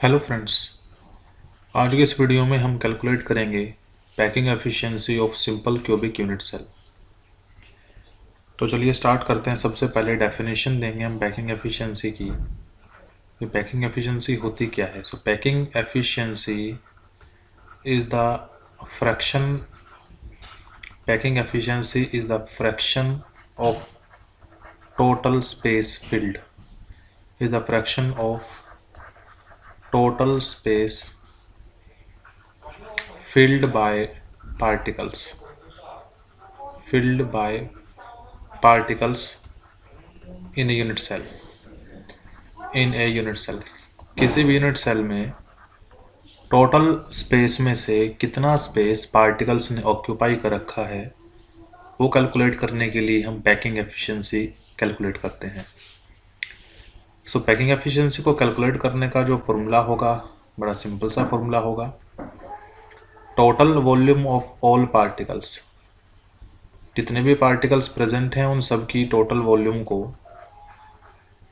Hello friends. आज के इस वीडियो में हम कैलकुलेट करेंगे packing efficiency of simple cubic unit cell. तो चलिए स्टार्ट करते हैं। सबसे पहले डेफिनेशन देंगे हम पैकिंग एफिशिएंसी की। ये पैकिंग एफिशिएंसी होती क्या है? सो packing efficiency is the fraction packing efficiency is the fraction of total space field is the fraction of total space filled by particles filled by particles in a unit cell किसी भी unit cell में total space में से कितना space particles ने occupy कर रखा है वो कैलकुलेट करने के लिए हम पैकिंग एफिशिएंसी कैलकुलेट करते हैं। सो पैकिंग एफिशिएंसी को कैलकुलेट करने का जो फॉर्मूला होगा बड़ा सिंपल सा फॉर्मूला होगा। Total volume of all particles, जितने भी पार्टिकल्स प्रेजेंट हैं उन सब की टोटल वॉल्यूम को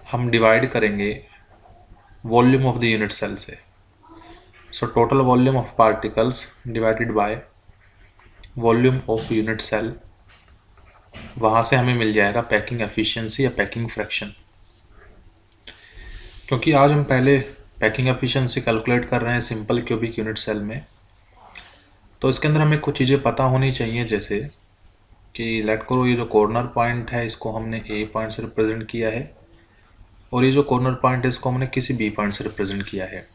हम डिवाइड करेंगे volume of the unit cell से। So total volume of particles divided by volume of unit cell, वहाँ से हमें मिल जाएगा पैकिंग एफिशिएंसी या पैकिंग फ्रैक्शन। क्योंकि आज हम पहले पैकिंग एफिशिएंसी कैलकुलेट कर रहे हैं सिंपल क्यूबिक यूनिट सेल में, तो इसके अंदर हमें कुछ चीज़ें पता होनी चाहिए, जैसे कि लेट करो ये जो कॉर्नर पॉइंट है इसको हमने ए पॉइंट से रिप्रेजेंट किया है और ये जो कॉर्नर पॉइंट है इसको हमने किसी बी पॉइंट से रिप्रेजेंट किया है।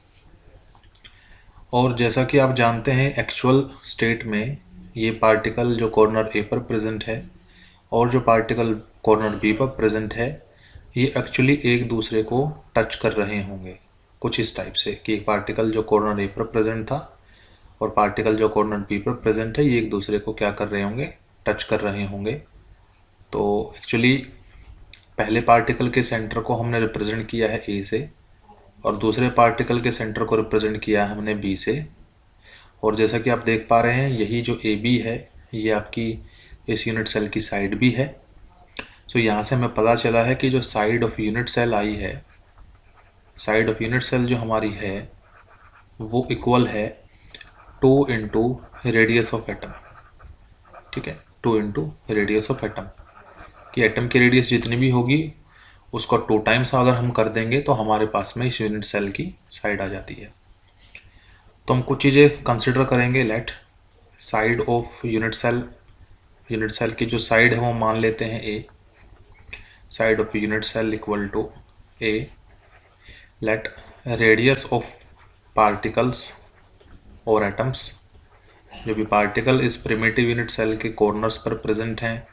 और जैसा कि आप जानते हैं एक्चुअल स्टेट में ये पार्टिकल जो कॉर्नर ए पर प्रेजेंट है और जो पार्टिकल कॉर्नर बी पर प्रेजेंट है ये एक्चुअली एक दूसरे को टच कर रहे होंगे कुछ इस टाइप से कि एक पार्टिकल जो कॉर्नर ए पर प्रेजेंट था और पार्टिकल जो कॉर्नर बी पर प्रेजेंट है ये एक दूसरे को क्या कर रहे होंगे, टच कर रहे होंगे। तो एक्चुअली पहले पार्टिकल के सेंटर को हमने रिप्रेजेंट किया है ए से और दूसरे पार्टिकल के सेंटर को रिप्रेजेंट किया है हमने बी से। और जैसा कि आप देख पा रहे हैं यही जो ए बी है ये आपकी इस यूनिट सेल की साइड भी है। तो यहाँ से हमें पता चला है कि जो साइड ऑफ यूनिट सेल आई है, साइड ऑफ यूनिट सेल जो हमारी है वो इक्वल है 2 इंटू रेडियस ऑफ एटम। ठीक है, 2 इंटू रेडियस ऑफ एटम, कि एटम की रेडियस जितनी भी होगी उसको 2 टाइम्स अगर हम कर देंगे तो हमारे पास में इस यूनिट सेल की साइड आ जाती है। तो हम कुछ चीज़ें कंसिडर करेंगे। Let side of unit cell की जो साइड है वो मान लेते हैं a, side of unit cell equal to a. Let radius of particles और एटम्स, जो भी पार्टिकल इस प्रिमिटिव यूनिट सेल के कॉर्नर्स पर प्रेजेंट हैं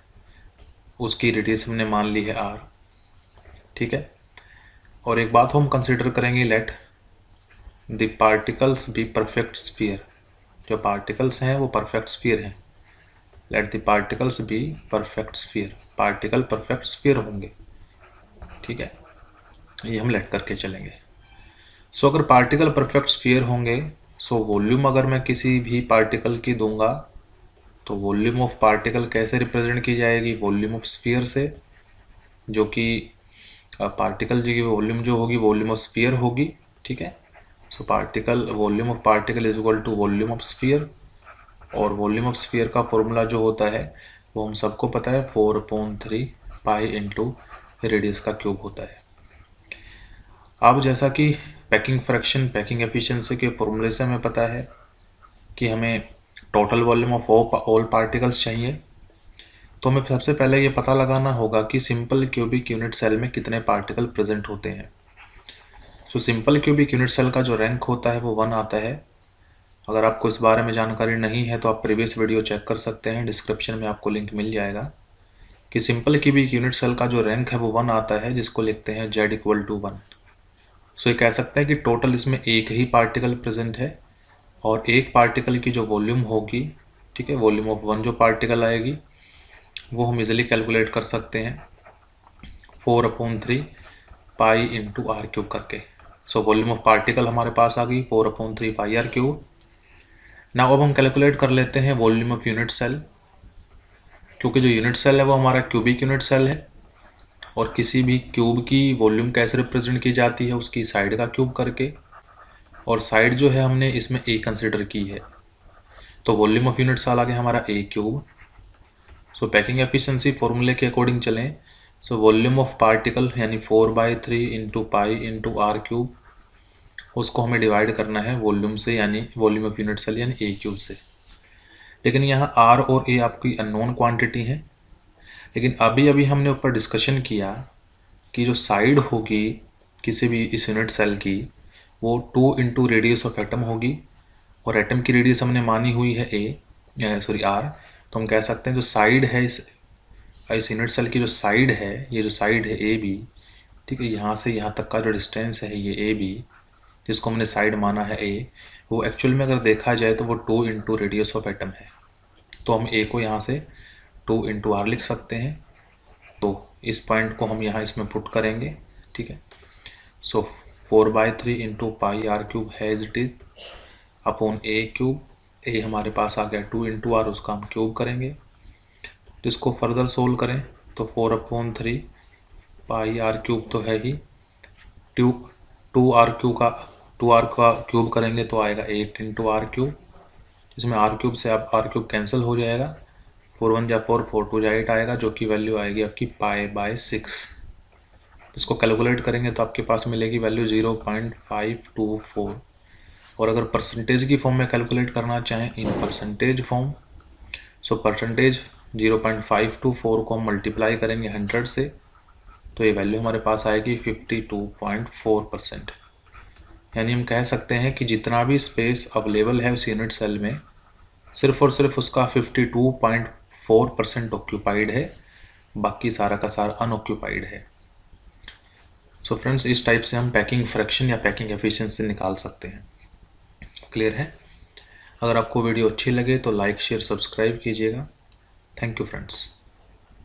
उसकी रेडियस हमने मान ली है आर। ठीक है, और एक बात हम कंसिडर करेंगे, let the particles be perfect sphere. जो पार्टिकल्स हैं वो परफेक्ट स्फीयर हैं। Let the particles be perfect sphere, particle perfect sphere होंगे। ठीक है, ये हम लेट करके चलेंगे। सो अगर पार्टिकल परफेक्ट स्फीयर होंगे सो वॉल्यूम अगर मैं किसी भी पार्टिकल की दूंगा तो वॉल्यूम ऑफ पार्टिकल कैसे रिप्रेजेंट की जाएगी, वॉल्यूम ऑफ स्फीयर से, जो कि पार्टिकल की वॉल्यूम जो होगी वॉल्यूम ऑफ स्फीयर होगी। ठीक है, so particle volume of particle is equal to volume of sphere, और वॉल्यूम ऑफ स्फीयर का फॉर्मूला जो होता है वो हम सबको पता है 4/3 पाई इंटू रेडियस का क्यूब होता है। अब जैसा कि पैकिंग फ्रैक्शन पैकिंग एफिशिएंसी के फॉर्मूले से हमें पता है कि हमें total volume of all particles चाहिए, तो हमें सबसे पहले ये पता लगाना होगा कि सिंपल क्यूबिक यूनिट सेल में कितने पार्टिकल प्रेजेंट होते हैं। So simple cubic unit cell का जो रैंक होता है वो 1 आता है। अगर आपको इस बारे में जानकारी नहीं है तो आप प्रीवियस वीडियो चेक कर सकते हैं, डिस्क्रिप्शन में आपको लिंक मिल जाएगा कि सिंपल क्यूबिक यूनिट सेल का जो रैंक है वो 1 आता है, जिसको लिखते हैं Z इक्वल टू 1। सो ये कह सकते हैं कि टोटल इसमें एक ही पार्टिकल प्रेजेंट है और एक पार्टिकल की जो वॉल्यूम होगी, ठीक है, वॉल्यूम ऑफ 1 जो पार्टिकल आएगी वो हम इजीली कैलकुलेट कर सकते हैं 4/3 पाई इंटू आर क्यूब करके। सो वॉल्यूम ऑफ पार्टिकल हमारे पास आ गई 4/3 पाई आर क्यूब। नाउ अब हम कैलकुलेट कर लेते हैं वॉल्यूम ऑफ यूनिट सेल, क्योंकि जो यूनिट सेल है वो हमारा क्यूबिक यूनिट सेल है और किसी भी क्यूब की वॉल्यूम कैसे रिप्रेजेंट की जाती है, उसकी साइड का क्यूब करके। और साइड जो है हमने इसमें ए कंसिडर की है, तो वॉल्यूम ऑफ यूनिट साल आ गया हमारा ए क्यूब। सो पैकिंग एफिशिएंसी फॉर्मूले के अकॉर्डिंग चलें, सो वॉल्यूम ऑफ पार्टिकल यानी 4/3 into pi into r cube, उसको हमें डिवाइड करना है वॉल्यूम से यानी वॉल्यूम ऑफ यूनिट सेल यानी ए क्यूब से। लेकिन यहाँ आर और ए आपकी अननोन क्वांटिटी है। लेकिन अभी अभी हमने ऊपर डिस्कशन किया कि जो साइड होगी किसी भी इस यूनिट सेल की वो 2 इंटू रेडियस ऑफ एटम होगी, और एटम की रेडियस हमने मानी हुई है आर। तो हम कह सकते हैं जो साइड है इस यूनिट सेल की जो साइड है, ये जो साइड है ए बी, ठीक है, यहाँ से यहाँ तक का जो डिस्टेंस है ये ए बी, जिसको हमने साइड माना है ए, वो एक्चुअल में अगर देखा जाए तो वो 2 इंटू रेडियस ऑफ एटम है। तो हम ए को यहाँ से 2 इंटू आर लिख सकते हैं। तो इस पॉइंट को हम यहाँ इसमें पुट करेंगे, ठीक है। So 4/3 into pi r cube है is it is upon a cube. A हमारे पास आ गया 2 इंटू आर, उसका हम क्यूब करेंगे। जिसको फर्दर सोल्व करें तो 4/3 पाई आर क्यूब तो है ही, 2 आर का क्यूब करेंगे तो आएगा 8 इंटू आर क्यूब, जिसमें आर क्यूब से आप आर क्यूब कैंसिल हो जाएगा, 4 1 जा 4, 4 2 जा 8 आएगा, जो कि वैल्यू आएगी आपकी पाई/6। इसको कैलकुलेट करेंगे तो आपके पास मिलेगी वैल्यू 0.524। और अगर परसेंटेज की फॉर्म में कैलकुलेट करना चाहें in percentage form, so percentage 0.524 को हम मल्टीप्लाई करेंगे 100 से, तो ये वैल्यू हमारे पास आएगी 52.4%। यानी हम कह सकते हैं कि जितना भी स्पेस अवेलेबल है उस यूनिट सेल में, सिर्फ और सिर्फ उसका 52.4% ऑक्यूपाइड है, बाकी सारा का सारा अनऑक्यूपाइड है। सो फ्रेंड्स, इस टाइप से हम पैकिंग फ्रैक्शन या पैकिंग एफिशिएंसी निकाल सकते हैं। क्लियर है? अगर आपको वीडियो अच्छी लगे तो लाइक शेयर सब्सक्राइब कीजिएगा। Thank you friends.